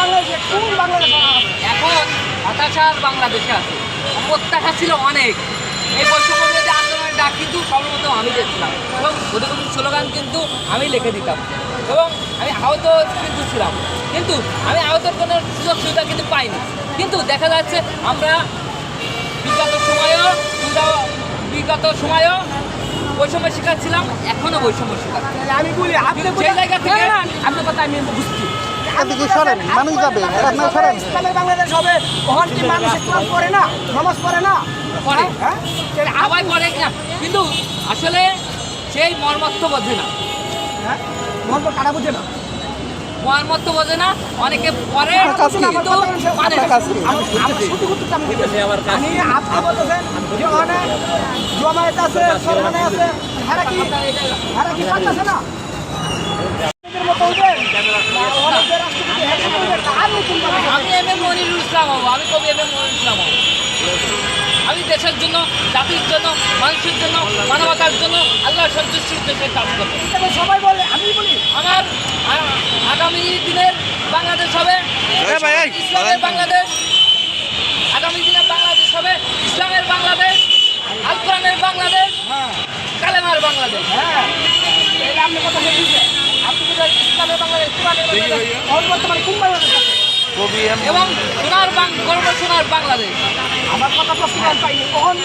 বাংলাদেশে কোন বাংলাদেশ এখন হতাশার বাংলাদেশে আছে, প্রত্যাশা ছিল অনেক। এই বৈষম্য বিরোধী আন্দোলনের ডাক কিন্তু সর্বপ্রথম আমি দিয়েছিলাম এবং উদ্বোধনী স্লোগান কিন্তু আমি লিখে দিতাম এবং আমি আহত কিন্তু ছিলাম, কিন্তু আমি আহতের কোনো সুযোগ সুবিধা কিন্তু পাইনি। কিন্তু দেখা যাচ্ছে আমরা বিগত সময়েও বৈষম্যের শিকার ছিলাম, এখনও বৈষম্য শিকার। আমি বলি আপনি সেই জায়গা থেকে আপনার কথা আমি বুঝছি। এদিকে সরেন, মানুষ যাবে, আপনার সরেন। ইসলামের বাংলাদেশ হবে, ওখান কি মানুষ কোরআন পড়ে না, নামাজ পড়ে না? পরে হ্যাঁ সবাই পরে না, কিন্তু আসলে সেই মর্মত্ব বোঝে না, হ্যাঁ মন তো কাটা বুঝে না। মর্মত্ব বোঝে না, অনেকে পরে আমার কাছে কি? কিন্তু মানে আপনার কাছে কি? আমি আপনি বলতেছেন যে ওখানে জমায়েত আছে, সরমানে আছে, হারা কি পারতেছে না? এদের মতো হইবেন? না, ওখানে যে রাষ্ট্রপতি হ্যাঁ করবেন, আর নতুন ভাবে আমি এম এ মনিরুল ইসলাম হবো, আমি কবি এম এ মনিরুল ইসলাম হবো। আমি দেশের জন্য, জাতির জন্য, মানুষের জন্য, মানবতার জন্য, আল্লাহ সন্তুষ্টির উদ্দেশ্যে কাজ করবো। তবে সবাই বলে, আমি বলি আমার আগামী দিনের বাংলাদেশ হবে ইসলামের বাংলাদেশ, আগামী দিনের বাংলাদেশ হবে ইসলামের বাংলাদেশ, আল কোরআনের বাংলাদেশ, কালেমার বাংলাদেশ। হ্যাঁ এটা আপনি কথা বলছেন। আপনি যদি ইসলামের বাংলাদেশ, কোরআনের বাংলাদেশ, এখন বর্তমানে কোন বাংলাদেশ আছে? এবং সোনার গর্ব সোনার বাংলাদেশ। আমার কথা প্রশ্ন পাইনি কখন